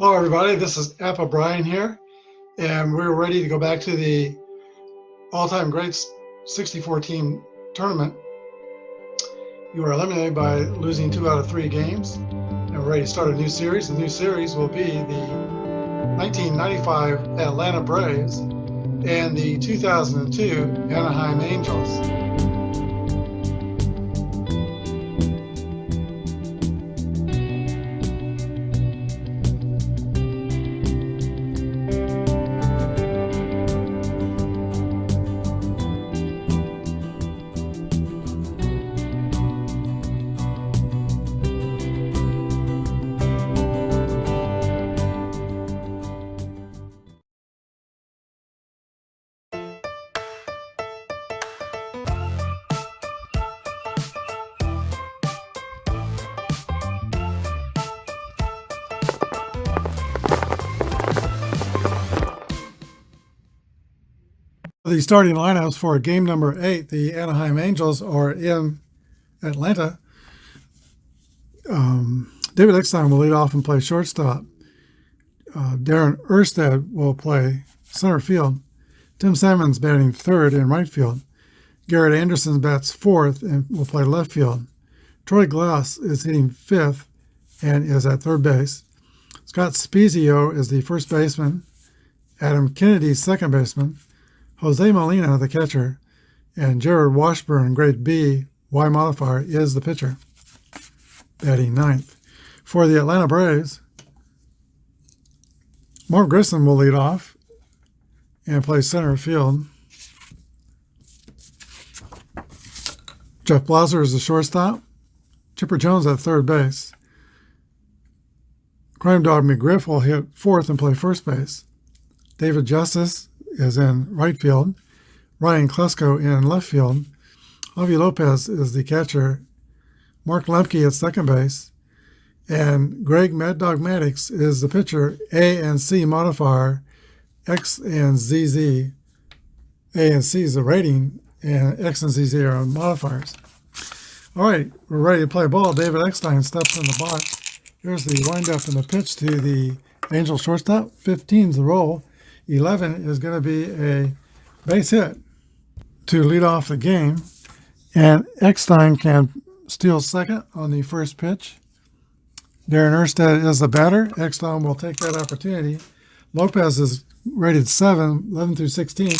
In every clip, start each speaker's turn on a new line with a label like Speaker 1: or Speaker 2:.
Speaker 1: Hello everybody, this is Apba Brian here, and we're ready to go back to the all-time greats 64 team tournament. You were eliminated by losing 2 out of 3 games, and we're ready to start a new series. The new series will be the 1995 Atlanta Braves and the 2002 Anaheim Angels. The starting lineups for game number 8, the Anaheim Angels, are in Atlanta. David Eckstein will lead off and play shortstop. Darren Erstad will play center field. Tim Salmon's batting third in right field. Garrett Anderson bats fourth and will play left field. Troy Glass is hitting fifth and is at third base. Scott Spezio is the first baseman. Adam Kennedy, second baseman. Jose Molina, the catcher, and Jared Washburn, grade B, Y modifier, is the pitcher, batting ninth. For the Atlanta Braves, Mark Grissom will lead off and play center field. Jeff Blauser is the shortstop. Chipper Jones at third base. Crime Dog McGriff will hit fourth and play first base. David Justice is in right field. Ryan Klesko in left field. Javi Lopez is the catcher. Mark Lemke at second base. And Greg Mad Dog Maddox is the pitcher. A and C modifier. X and ZZ. A and C is the rating, and X and ZZ are modifiers. All right, we're ready to play ball. David Eckstein steps in the box. Here's the windup and the pitch to the Angel shortstop. 15 is the roll. 11 is going to be a base hit to lead off the game. And Eckstein can steal second on the first pitch. Darren Erstad is the batter. Eckstein will take that opportunity. Lopez is rated 7, 11 through 16.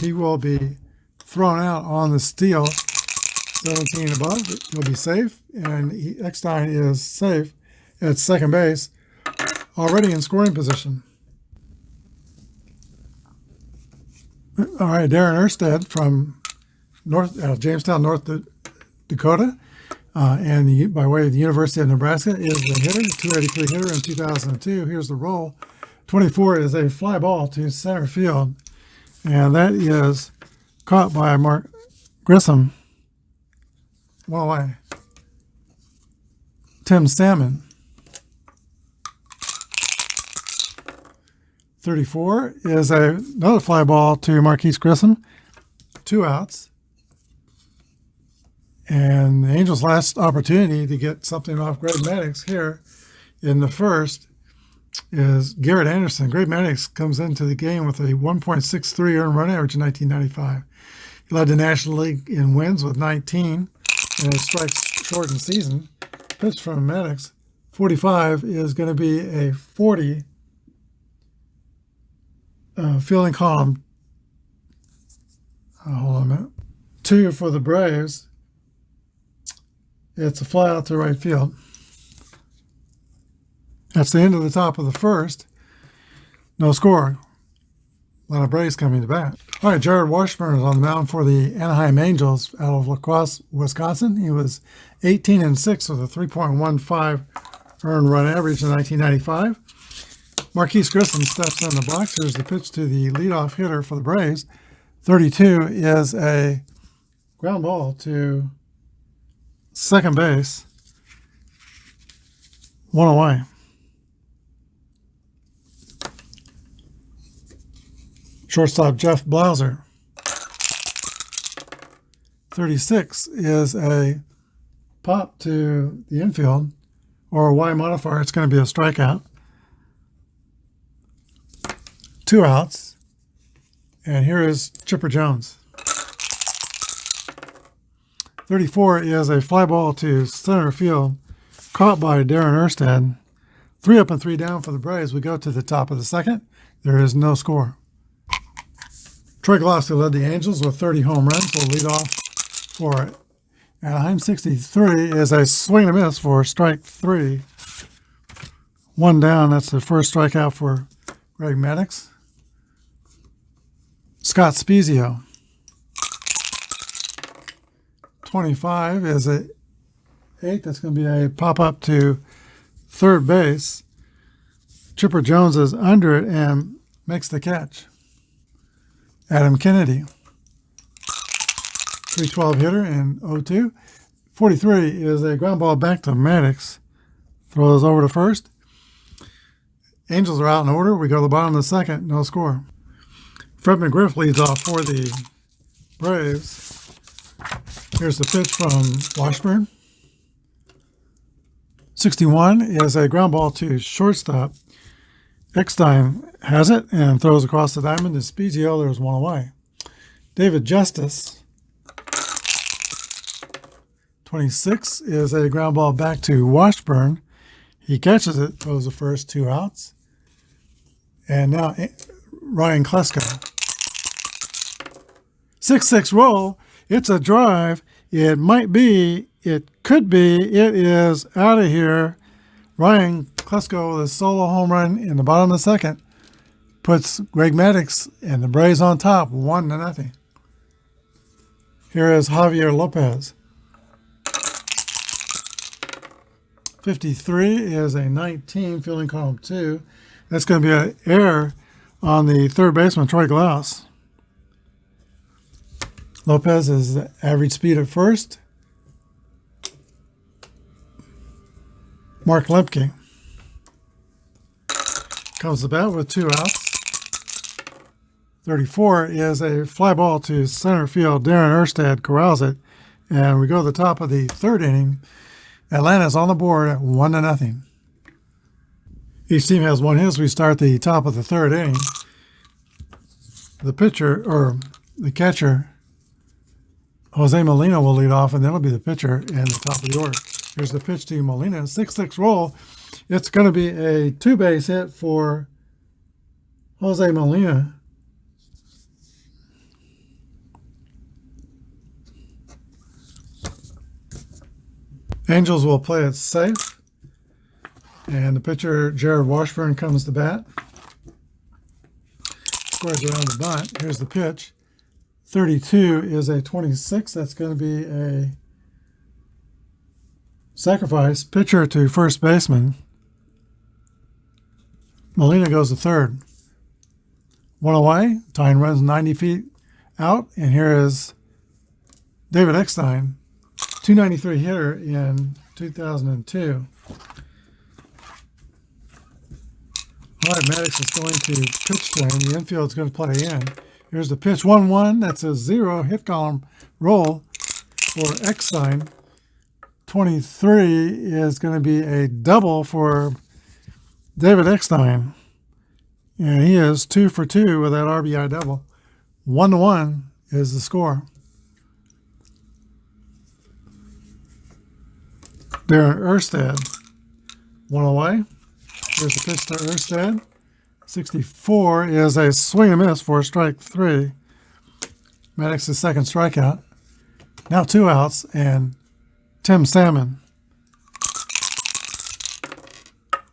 Speaker 1: He will be thrown out on the steal. 17 above, he'll be safe. And Eckstein is safe at second base, already in scoring position. All right, Darren Erstad from Jamestown, North Dakota, and by way of the University of Nebraska, is the hitter, 283 hitter in 2002. Here's the roll. 24 is a fly ball to center field, and that is caught by Mark Grissom. One away. Tim Salmon. 34 is another fly ball to Marquise Grissom. 2 outs. And the Angels' last opportunity to get something off Greg Maddox here in the first is Garrett Anderson. Greg Maddox comes into the game with a 1.63 earned run average in 1995. He led the National League in wins with 19 in a strike-shortened season. Pitch from Maddox, 45, is going to be a 40. Fielding column, hold on a minute, 2 for the Braves. It's a fly out to right field. That's the end of the top of the first. No score. A lot of Braves coming to bat. All right, Jared Washburn is on the mound for the Anaheim Angels out of La Crosse, Wisconsin. He was 18-6 with a 3.15 earned run average in 1995. Marquise Grissom steps in the box. Here's the pitch to the leadoff hitter for the Braves. 32 is a ground ball to second base. 1 away. Shortstop Jeff Blauser. 36 is a pop to the infield, or a Y modifier. It's going to be a strikeout. 2 outs. And here is Chipper Jones. 34 is a fly ball to center field, caught by Darren Erstad. 3 up and 3 down for the Braves. We go to the top of the second. There is no score. Troy Glausky led the Angels with 30 home runs. Will lead off for Anaheim. 63 is a swing and a miss for strike 3. 1 down. That's the first strikeout for Greg Maddux. Scott Spezio. 25 is a 8. That's going to be a pop-up to third base. Chipper Jones is under it and makes the catch. Adam Kennedy. 312 hitter and 0-2. 43 is a ground ball back to Maddux. Throws over to first. Angels are out in order. We go to the bottom of the second. No score. Fred McGriff leads off for the Braves. Here's the pitch from Washburn. 61 is a ground ball to shortstop. Eckstein has it and throws across the diamond to Spezio. There's 1 away. David Justice. 26 is a ground ball back to Washburn. He catches it, throws the first 2 outs. And now Ryan Klesko. 6-6 roll. It's a drive. It might be. It could be. It is out of here. Ryan Klesko with a solo home run in the bottom of the second puts Greg Maddux and the Braves on top, 1-0. Here is Javier Lopez. 53 is a 19, fielding column 2. That's going to be an error on the third baseman, Troy Glaus. Lopez is the average speed at first. Mark Lemke comes to bat with 2 outs. 34 is a fly ball to center field. Darren Erstad corrals it. And we go to the top of the third inning. Atlanta's on the board at 1-0. Each team has 1 hit as we start the top of the third inning. The pitcher, or the catcher, Jose Molina will lead off, and then it'll be the pitcher and the top of the order. Here's the pitch to Molina. 6-6 roll. It's going to be a 2-base hit for Jose Molina. Angels will play it safe. And the pitcher, Jared Washburn, comes to bat. Scores around the bunt. Here's the pitch. 32 is a 26. That's going to be a sacrifice. Pitcher to first baseman. Molina goes to third. 1 away. Tyne runs 90 feet out. And here is David Eckstein, 293 hitter in 2002. All right, Maddux is going to pitch to him. The infield is going to play in. Here's the pitch, 1-1. That's a 0 hit column roll for Eckstein. 23 is going to be a double for David Eckstein. And he is 2 for 2 with that RBI double. 1-1 is the score. Darren Erstad, 1 away. Here's the pitch to Erstad. 64 is a swing and miss for strike 3. Maddox's second strikeout. Now 2 outs, and Tim Salmon.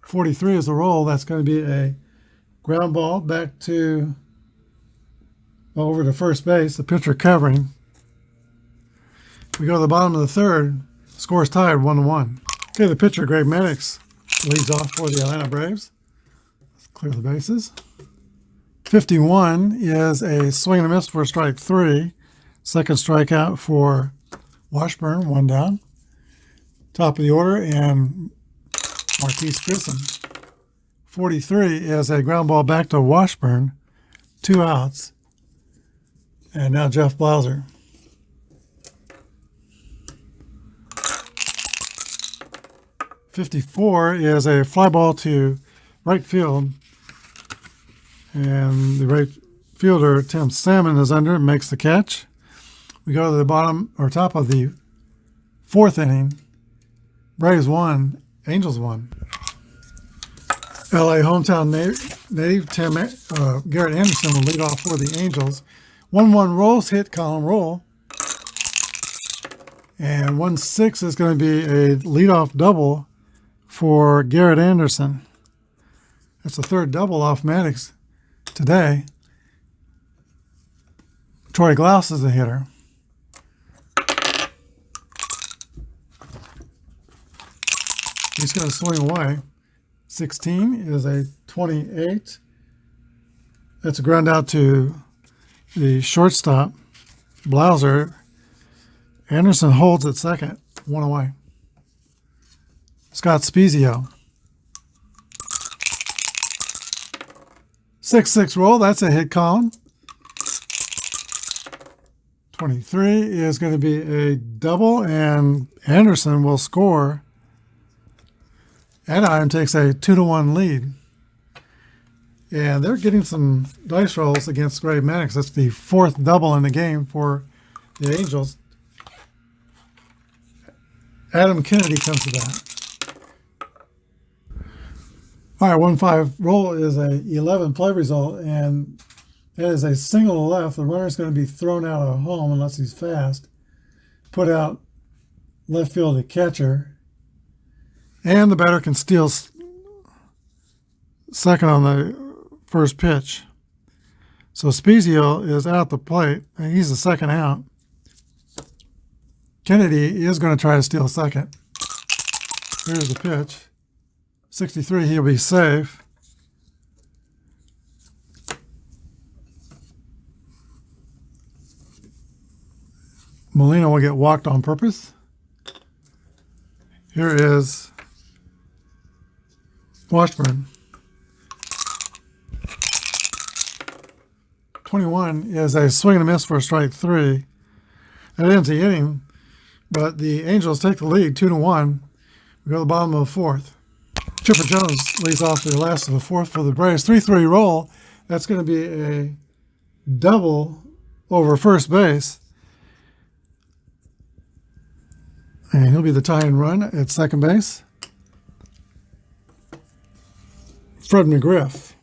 Speaker 1: 43 is the roll. That's going to be a ground ball back to over to first base. The pitcher covering. We go to the bottom of the third. Score's tied 1-1. Okay, the pitcher, Greg Maddux, leads off for the Atlanta Braves. Let's clear the bases. 51 is a swing and a miss for strike 3. Second strikeout for Washburn, 1 down. Top of the order, and Marquise Grissom. 43 is a ground ball back to Washburn, 2 outs. And now Jeff Blauser. 54 is a fly ball to right field. And the right fielder, Tim Salmon, is under and makes the catch. We go to the bottom or top of the fourth inning. Braves 1, Angels 1. LA hometown native Garrett Anderson will lead off for the Angels. 1-1 rolls, hit column roll. And 1-6 is going to be a leadoff double for Garrett Anderson. That's the third double off Maddox today. Troy Glaus is the hitter. He's going to swing away. 16 is a 28. That's a ground out to the shortstop, Blauser. Anderson holds at second, 1 away. Scott Spezio. 6-6 roll, that's a hit column. 23 is going to be a double, and Anderson will score. Anaheim takes a 2-1 lead. And they're getting some dice rolls against Greg Maddux. That's the fourth double in the game for the Angels. Adam Kennedy comes to that. All right, 1-5 roll is a 11 play result, and it is a single to left. The runner is going to be thrown out of home unless he's fast. Put out left field to catcher. And the batter can steal second on the first pitch. So Spezio is out the plate, and he's the second out. Kennedy is going to try to steal second. Here's the pitch. 63, he'll be safe. Molina will get walked on purpose. Here is Washburn. 21 is a swing and a miss for strike 3. That ends the inning, but the Angels take the lead 2-1. We go to the bottom of the fourth. Chipper Jones leads off the last of the fourth for the Braves. 3-3 roll. That's going to be a double over first base. And he'll be the tying run at second base. Fred McGriff.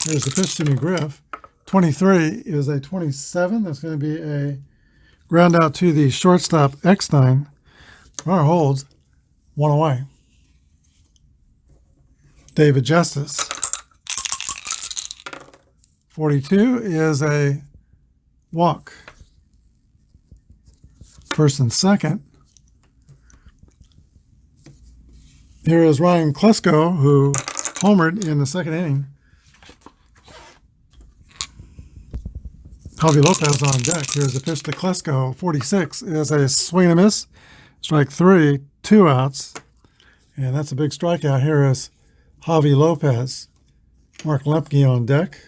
Speaker 1: Here's the pitch to McGriff. 23 is a 27. That's going to be a ground out to the shortstop, Eckstein. Runner holds, 1 away. David Justice. 42 is a walk. First and second. Here is Ryan Klesko, who homered in the second inning. Javi Lopez on deck. Here's a pitch to Klesko. 46 is a swing and a miss. Strike 3, 2 outs. And that's a big strikeout. Here is Javi Lopez. Mark Lemke on deck.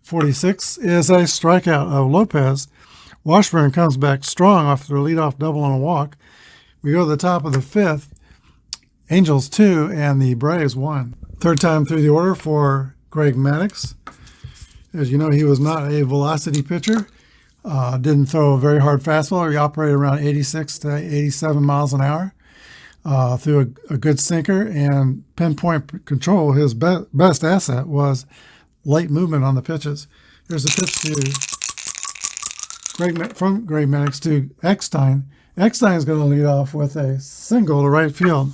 Speaker 1: 46 is a strikeout of Lopez. Washburn comes back strong after a leadoff double on a walk. We go to the top of the fifth. Angels 2 and the Braves 1. Third time through the order for Greg Maddux. As you know, he was not a velocity pitcher. Didn't throw a very hard fastball. He operated around 86 to 87 miles an hour. Threw a good sinker and pinpoint control. His best asset was late movement on the pitches. Here's a pitch to from Greg Maddux to Eckstein. Eckstein is going to lead off with a single to right field,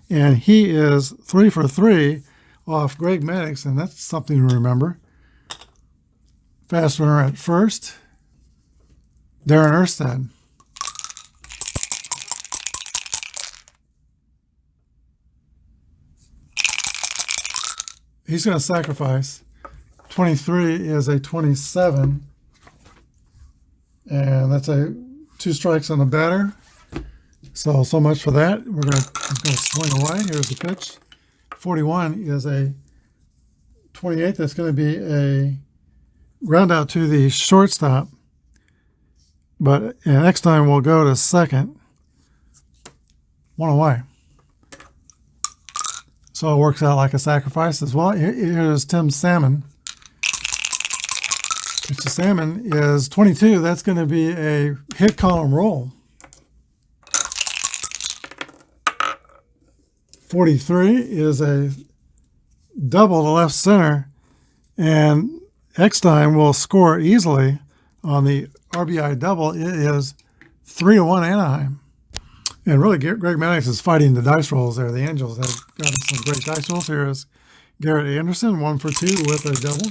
Speaker 1: and he is 3 for 3 off Greg Maddux, and that's something to remember. Fast runner at first, Darren Erstad. He's going to sacrifice. 23 is a 27, and that's a 2 strikes on the batter. So much for that. He's going to swing away. Here's the pitch. 41 is a 28. That's going to be a ground out to the shortstop. But next time we'll go to second. 1 away. So it works out like a sacrifice as well. Here's Tim's salmon. Pitch the salmon is 22. That's going to be a hit column roll. 43 is a double to left center, and Eckstein will score easily on the RBI double. It is 3-1 Anaheim. And really, Greg Maddux is fighting the dice rolls there. The Angels have gotten some great dice rolls. Here is Garrett Anderson, 1 for 2 with a double.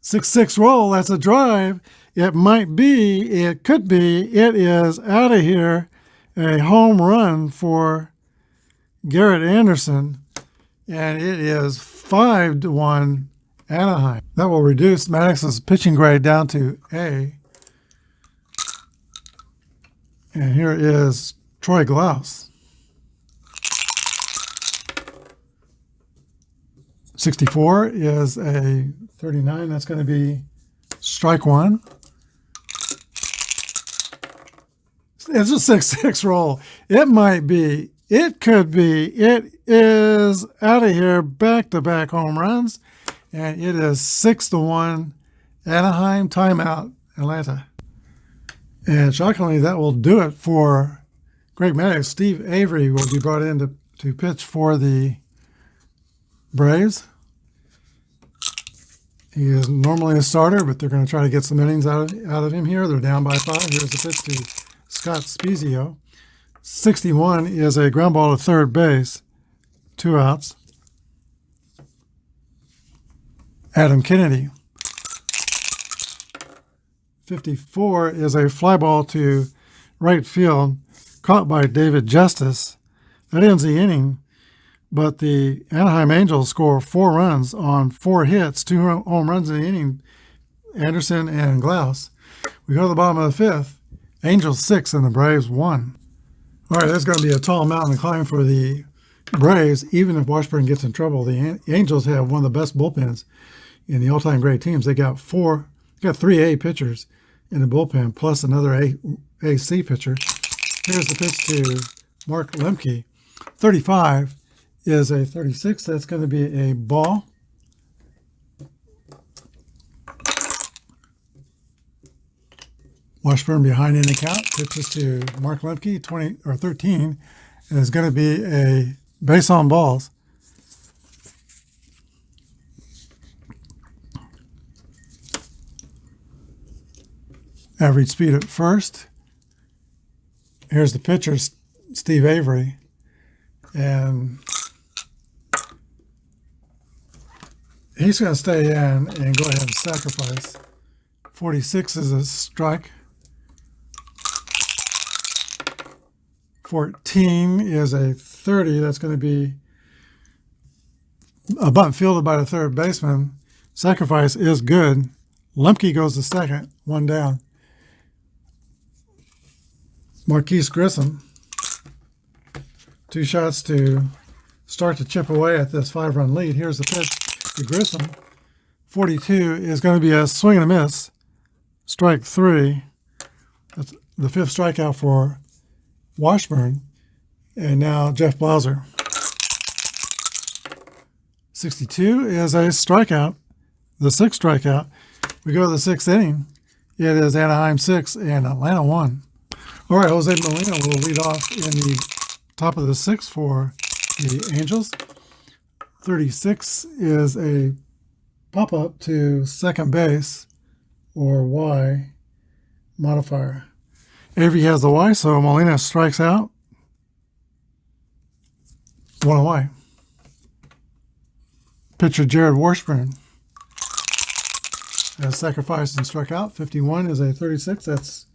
Speaker 1: 6-6 roll, that's a drive. It might be, it could be, it is out of here. A home run for Garrett Anderson, and it is 5-1 Anaheim. That will reduce Maddox's pitching grade down to A. And here is Troy Glaus. 64 is a 39. That's going to be strike one. It's a 6-6 roll. It might be. It could be. It is out of here. Back-to-back home runs. And it is 6-1 Anaheim. Timeout, Atlanta. And shockingly, that will do it for Greg Maddux. Steve Avery will be brought in to pitch for the Braves. He is normally a starter, but they're going to try to get some innings out of him here. They're down by 5. Here's the pitch to Scott Spezio. 61 is a ground ball to third base. 2 outs. Adam Kennedy. 54 is a fly ball to right field, caught by David Justice. That ends the inning, but the Anaheim Angels score 4 runs on 4 hits, 2 home runs in the inning, Anderson and Glaus. We go to the bottom of the 5th. Angels 6 and the Braves 1. All right, that's going to be a tall mountain to climb for the Braves, even if Washburn gets in trouble. The Angels have one of the best bullpens in the all-time great teams. They got 3 A pitchers in the bullpen, plus another AC pitcher. Here's the pitch to Mark Lemke. 35 is a 36. That's going to be a ball. Washburn behind in the count. Pitches to Mark Lemke, 13, and is going to be a base on balls. Average speed at first. Here's the pitcher, Steve Avery. And he's going to stay in and go ahead and sacrifice. 46 is a strike. 14 is a 30. That's going to be a bunt fielded by the third baseman. Sacrifice is good. Lemke goes to second, 1 down. Marquise Grissom. 2 shots to start to chip away at this 5-run lead. Here's the pitch to Grissom. 42 is going to be a swing and a miss. Strike 3. That's the 5th strikeout for Washburn. And now Jeff Blauser. 62 is a strikeout. The 6th strikeout. We go to the 6th inning. It is Anaheim 6 and Atlanta 1. All right, Jose Molina will lead off in the top of the 6th for the Angels. 36 is a pop-up to second base, or Y modifier. Avery has the Y, so Molina strikes out. 1 away. Pitcher Jared Washburn has sacrificed and struck out. 51 is a 36. That's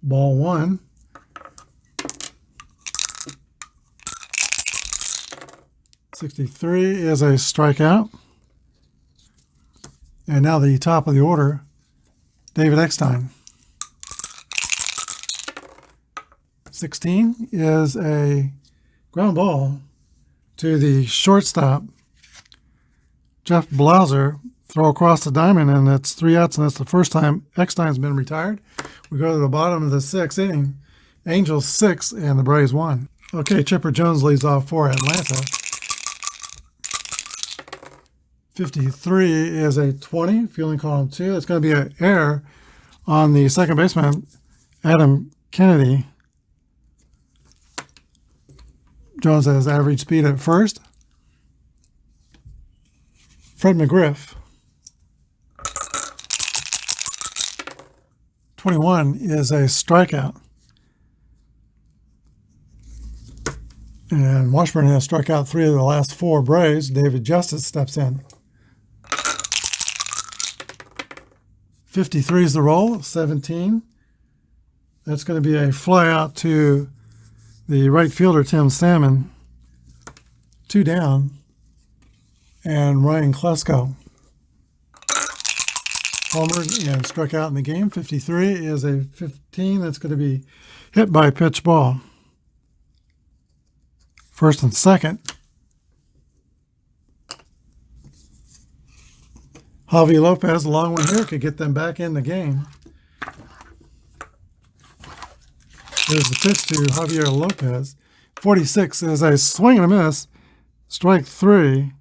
Speaker 1: ball 1. 63 is a strikeout. And now the top of the order, David Eckstein. 16 is a ground ball to the shortstop, Jeff Blauser. Throw across the diamond, and that's 3 outs, and that's the first time Eckstein's been retired. We go to the bottom of the 6th inning. Angels 6 and the Braves 1. Okay, Chipper Jones leads off for Atlanta. 53 is a 20, fielding column 2. It's going to be an error on the second baseman, Adam Kennedy. Jones has average speed at first. Fred McGriff. 21 is a strikeout. And Washburn has struck out 3 of the last 4 Braves. David Justice steps in. 53 is the roll, 17. That's going to be a fly out to the right fielder, Tim Salmon. 2 down. And Ryan Klesko homered and struck out in the game. 53 is a 15. That's going to be hit by pitch ball. First and second. Javi Lopez, a long one here, could get them back in the game. There's the pitch to Javier Lopez. 46 is a swing and a miss. Strike 3.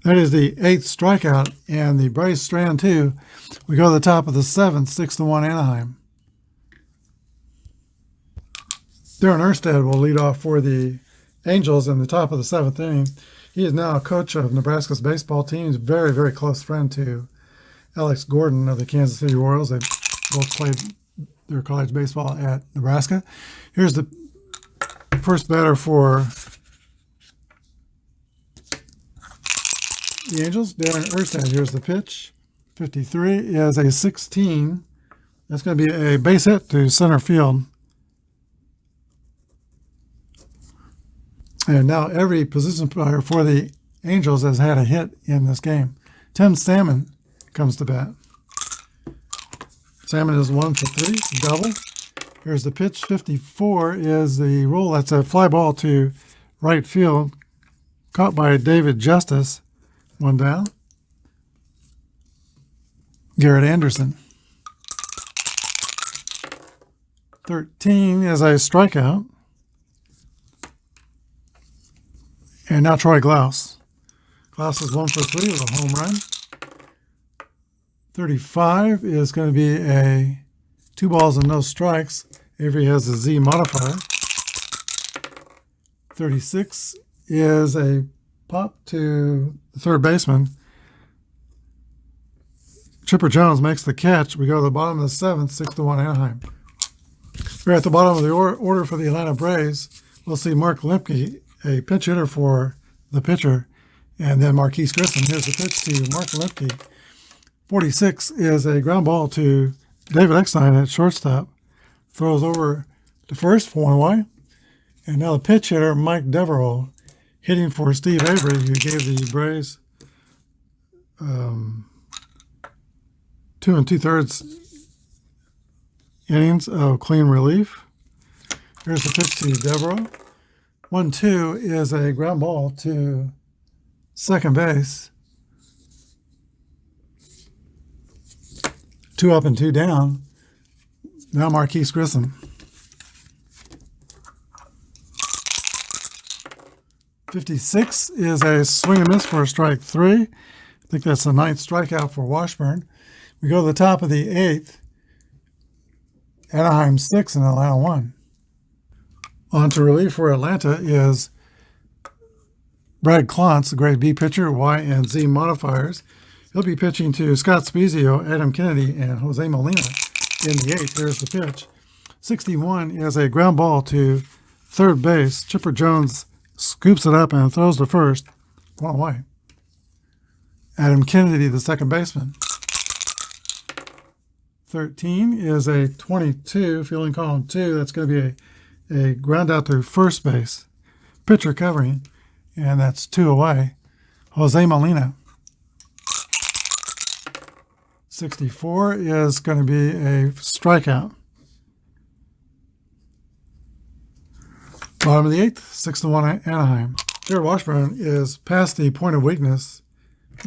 Speaker 1: That is the 8th strikeout, and the Braves strand 2. We go to the top of the 7th, 6-1 Anaheim. Darren Erstad will lead off for the Angels in the top of the 7th inning. He is now a coach of Nebraska's baseball team. He's a very, very close friend to Alex Gordon of the Kansas City Royals. They both played their college baseball at Nebraska. Here's the first batter for the Angels, Darren Erstad. Here's the pitch. 53 is a 16. That's going to be a base hit to center field. And now every position player for the Angels has had a hit in this game. Tim Salmon comes to bat. Salmon is 1 for 3, double. Here's the pitch. 54 is the roll. That's a fly ball to right field, caught by David Justice. 1 down. Garrett Anderson. 13 is a strikeout. And now Troy Glaus. Glaus is 1 for 3 with a home run. 35 is going to be a 2 balls and no strikes. Avery has a Z modifier. 36 is a pop to the third baseman. Chipper Jones makes the catch. We go to the bottom of the 7th, 6-1 Anaheim. We're at the bottom of the order for the Atlanta Braves. We'll see Mark Lemke, a pinch hitter for the pitcher, and then Marquise Grissom. Here's the pitch to Mark Lemke. 46 is a ground ball to David Eckstein at shortstop. Throws over to first for 1 away. And now the pitch hitter, Mike Devereaux, hitting for Steve Avery, who gave the Braves 2 2/3 innings of clean relief. Here's the pitch to Devereaux. 1-2 is a ground ball to second base. 2 up and 2 down. Now Marquise Grissom. 56 is a swing and miss for a strike 3. I think that's the 9th strikeout for Washburn. We go to the top of the 8th. Anaheim 6 and Atlanta 1. On to relief for Atlanta is Brad Klontz, the grade B pitcher, Y and Z modifiers. He'll be pitching to Scott Spezio, Adam Kennedy, and Jose Molina in the 8th. Here's the pitch. 61 is a ground ball to third base. Chipper Jones scoops it up and throws to first. 1 away. Adam Kennedy, the second baseman. 13 is a 22, fielding column 2. That's going to be a ground out to first base. Pitcher covering, and that's 2 away. Jose Molina. 64 is going to be a strikeout. Bottom of the 8th, 6-1 Anaheim. Jared Washburn is past the point of weakness,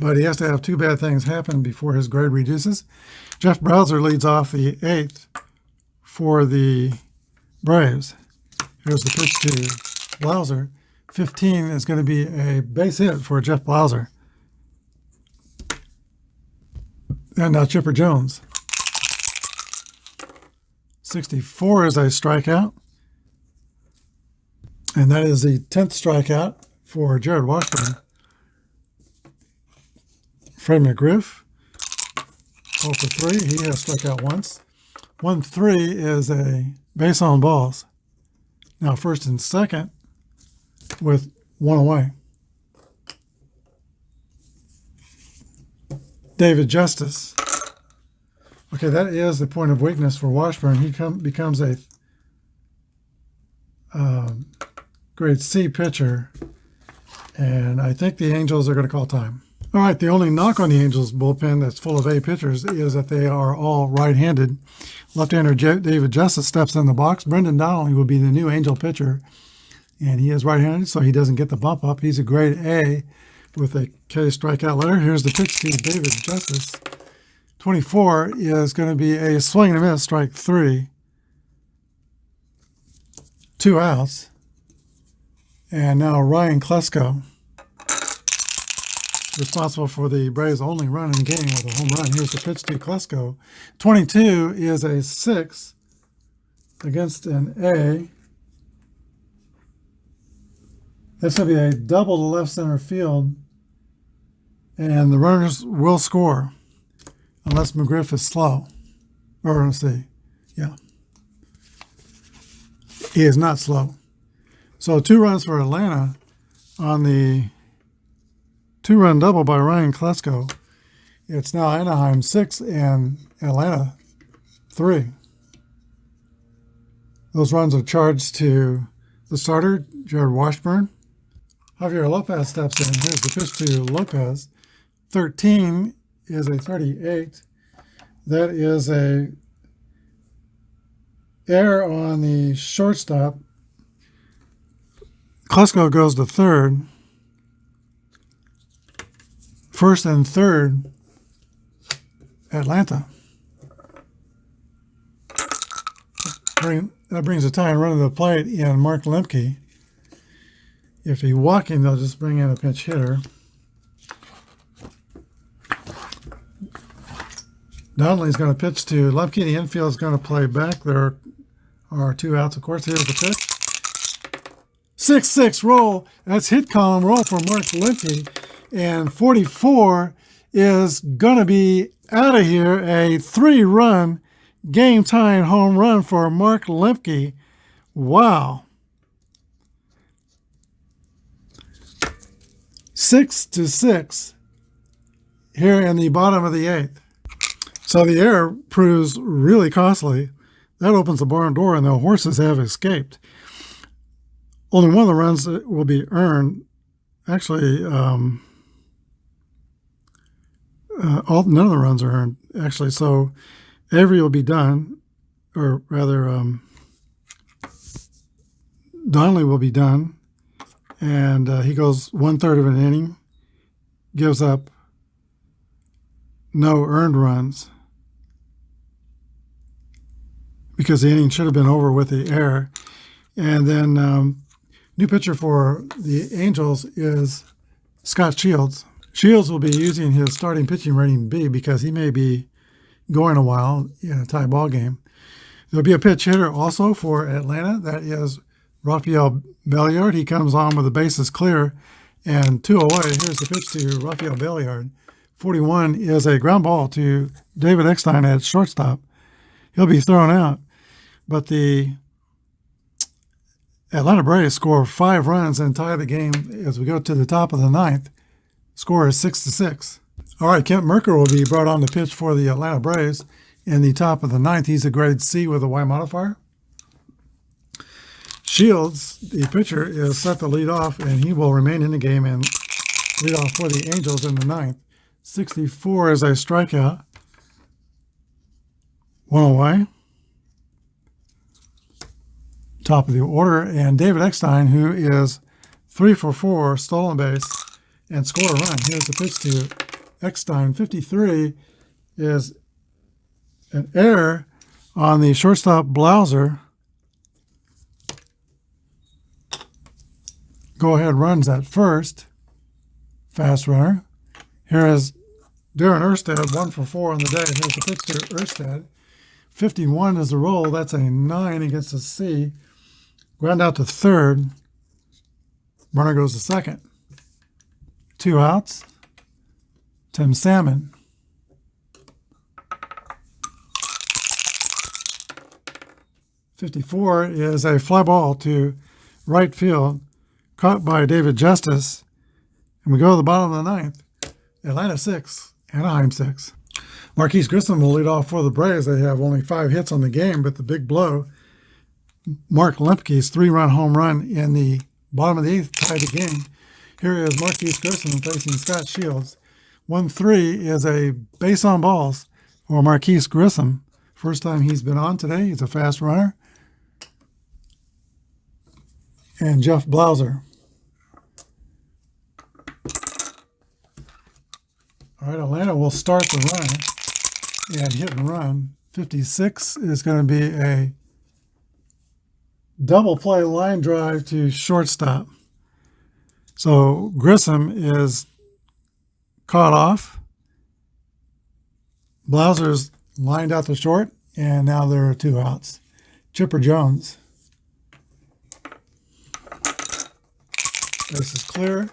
Speaker 1: but he has to have 2 bad things happen before his grade reduces. Jeff Browser leads off the 8th for the Braves. Here's the pitch to Blauser. 15 is going to be a base hit for Jeff Blauser. And now Chipper Jones. 64 is a strikeout. And that is the 10th strikeout for Jared Washburn. Fred McGriff, 0 for 3. He has struck out once. 1-3 is a base on balls. Now first and second with one away. David Justice. Okay, that is the point of weakness for Washburn. He becomes a grade C pitcher, and I think the Angels are going to call time. All right, the only knock on the Angels bullpen that's full of A pitchers is that they are all right-handed. Left-hander David Justice steps in the box. Brendan Donnelly will be the new Angel pitcher, and he is right-handed, so he doesn't get the bump up. He's a grade A with a K strikeout letter. Here's the pitch to David Justice. 24 is going to be a swing and a miss, strike 3. 2 outs. And now Ryan Klesko, responsible for the Braves' only run in the game with a home run. Here's the pitch to Klesko. 22 is a 6 against an A. That's going to be a double to left center field. And the runners will score unless McGriff is slow. Or let's see. Yeah. He is not slow. So 2 runs for Atlanta on the 2-run double by Ryan Klesko. It's now Anaheim 6 and Atlanta 3. Those runs are charged to the starter, Jared Washburn. Javier Lopez steps in. Here's the pitch to Lopez. 13 is a 38. That is a error on the shortstop. Klesko goes to third. First and third, Atlanta. That brings a tie and run to the plate in Mark Lemke. If he's walking, they'll just bring in a pinch hitter. Donnelly's going to pitch to Lemke. The infield is going to play back. There are 2 outs, of course. Here's the pitch. 6-6 roll. That's hit column roll for Mark Lemke. And 44 is going to be out of here. A 3-run game-tying home run for Mark Lemke. Wow. 6-6 here in the bottom of the 8th. So the error proves really costly. That opens the barn door, and the horses have escaped. Only one of the runs that will be earned. Actually, none of the runs are earned, actually. So Avery will be done, or rather, Donnelly will be done. And he goes 1/3 of an inning, gives up no earned runs because the inning should have been over with the error. And then new pitcher for the Angels is Scott Shields. Shields will be using his starting pitching rating B because he may be going a while in a tie ball game. There'll be a pitch hitter also for Atlanta. That is Rafael Belliard. He comes on with the bases clear and 2 away. Here's the pitch to Rafael Belliard. 41 is a ground ball to David Eckstein at shortstop. He'll be thrown out. But the Atlanta Braves score 5 runs and tie the game as we go to the top of the 9th. Score is 6-6. All right, Kent Merker will be brought on to pitch for the Atlanta Braves in the top of the 9th. He's a grade C with a Y modifier. Shields, the pitcher, is set to lead off, and he will remain in the game and lead off for the Angels in the 9th. 64 is a strikeout. 1 away. Top of the order, and David Eckstein, who is 3 for 4, stolen base, and score a run. Here's the pitch to Eckstein. 53 is an error on the shortstop Blauser. Go ahead runs at first. Fast runner. Here is Darren Erstad, 1 for 4 on the day. Here's the pitch to Erstad. 51 is the roll. That's a 9 against a C. Ground out to third. Runner goes to second. 2 outs. Tim Salmon. .54 is a fly ball to right field, caught by David Justice. And we go to the bottom of the ninth. Atlanta 6, Anaheim 6. Marquise Grissom will lead off for the Braves. They have only 5 hits on the game, but the big blow, Mark Lemke's 3-run home run in the bottom of the 8th tied the game. Here is Marquise Grissom facing Scott Shields. 1-3 is a base on balls for Marquise Grissom. First time he's been on today. He's a fast runner. And Jeff Blauser. All right, Atlanta will start the run and hit and run. 56 is going to be a double play line drive to shortstop. So Grissom is caught off. Blauser's lined out to short, and now there are 2 outs. Chipper Jones. This is clear,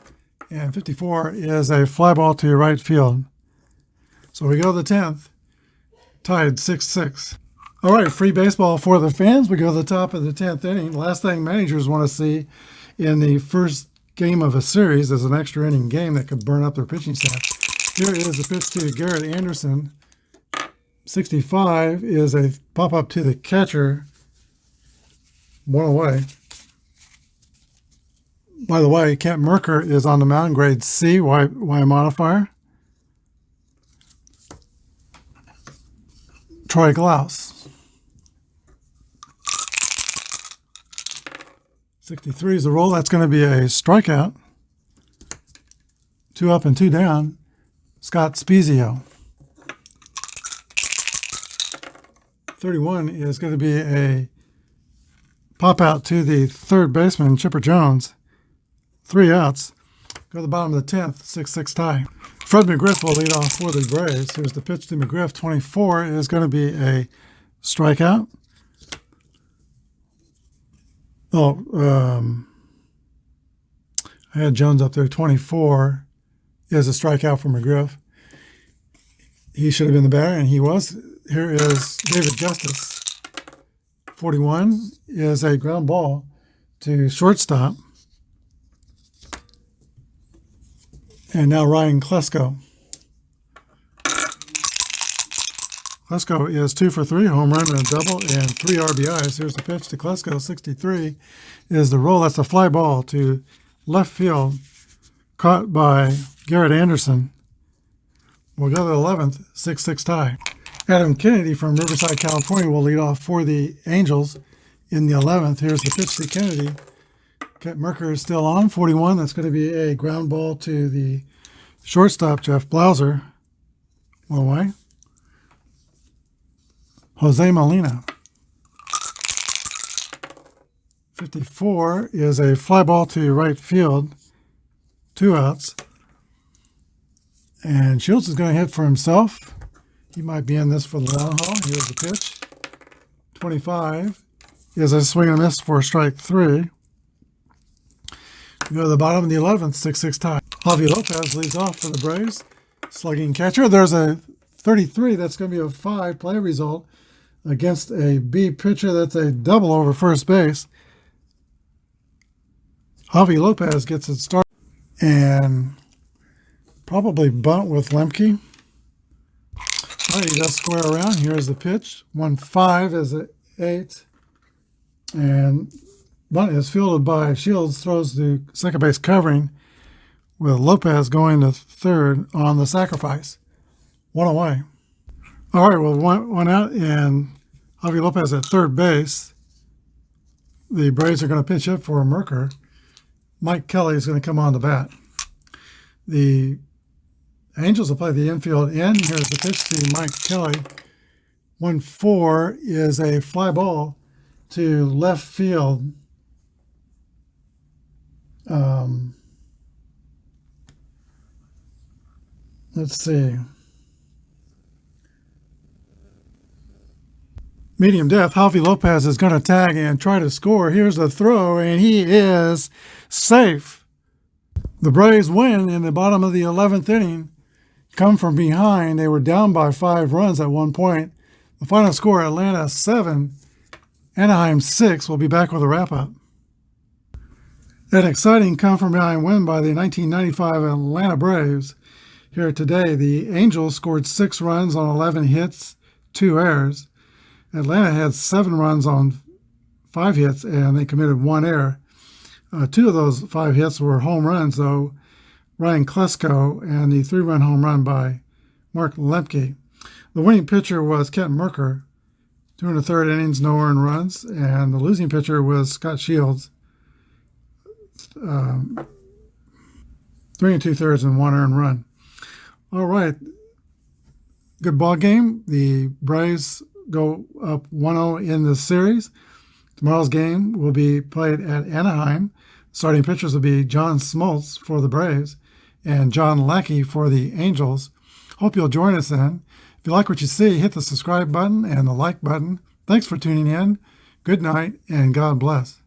Speaker 1: and 54 is a fly ball to right field. So we go to the 10th, tied 6-6. All right, free baseball for the fans. We go to the top of the 10th inning. Last thing managers want to see in the first game of a series is an extra inning game that could burn up their pitching staff. Here is a pitch to Garrett Anderson. 65 is a pop-up to the catcher. 1 away. By the way, Kent Merker is on the mound, grade C. Why modifier? Troy Glaus. 63 is the roll. That's going to be a strikeout. 2 up and 2 down. Scott Spezio. 31 is going to be a pop out to the third baseman, Chipper Jones. 3 outs. Go to the bottom of the 10th, 6-6 tie. Fred McGriff will lead off for the Braves. Here's the pitch to McGriff. 24 is going to be a strikeout. I had Jones up there. 24 is a strikeout for McGriff. He should have been the batter, and he was. Here is David Justice. 41 is a ground ball to shortstop. And now Ryan Klesko. Klesko is 2 for 3, home run and a double, and 3 RBIs. Here's the pitch to Klesko. 63 is the roll. That's a fly ball to left field, caught by Garrett Anderson. We'll go to the 11th, 6-6 tie. Adam Kennedy from Riverside, California will lead off for the Angels in the 11th. Here's the pitch to Kennedy. Kent Merker is still on. 41, that's going to be a ground ball to the shortstop, Jeff Blauser. 1 away. Jose Molina. 54 is a fly ball to right field. 2 outs. And Shields is going to hit for himself. He might be in this for the long haul. Here's the pitch. 25 is a swing and a miss for strike 3. We go to the bottom of the 11th, 6-6 tie. Javi Lopez leads off for the Braves. Slugging catcher. There's a 33. That's going to be a 5 play result against a B pitcher. That's a double over first base. Javi Lopez gets it started and probably bunt with Lemke. All right, he does square around. Here's the pitch. 1-5 is an 8. And bunt is fielded by Shields, throws to second base covering with Lopez going to third on the sacrifice. 1 away. All right, well, one out, and Javi Lopez at third base. The Braves are going to pitch up for Merker. Mike Kelly is going to come on the bat. The Angels will play the infield in. Here's the pitch to Mike Kelly. 1-4 is a fly ball to left field. Let's see. medium depth. Javi Lopez is going to tag and try to score. Here's the throw, and he is safe. The Braves win in the bottom of the 11th inning. Come from behind. They were down by 5 runs at one point. The final score, Atlanta 7, Anaheim 6. We'll be back with a wrap-up. An exciting come-from-behind win by the 1995 Atlanta Braves. Here today, the Angels scored 6 runs on 11 hits, 2 errors. Atlanta had 7 runs on 5 hits, and they committed 1 error. 2 of those 5 hits were home runs, though. Ryan Klesko and the 3-run home run by Mark Lemke. The winning pitcher was Kent Merker, 2 1/3 innings, no earned runs, and the losing pitcher was Scott Shields, 3 2/3 and 1 earned run. All right, good ball game. The Braves go up 1-0 in the series. Tomorrow's game will be played at Anaheim. Starting pitchers will be John Smoltz for the Braves and John Lackey for the Angels. Hope you'll join us then. If you like what you see, hit the subscribe button and the like button. Thanks for tuning in. Good night and God bless.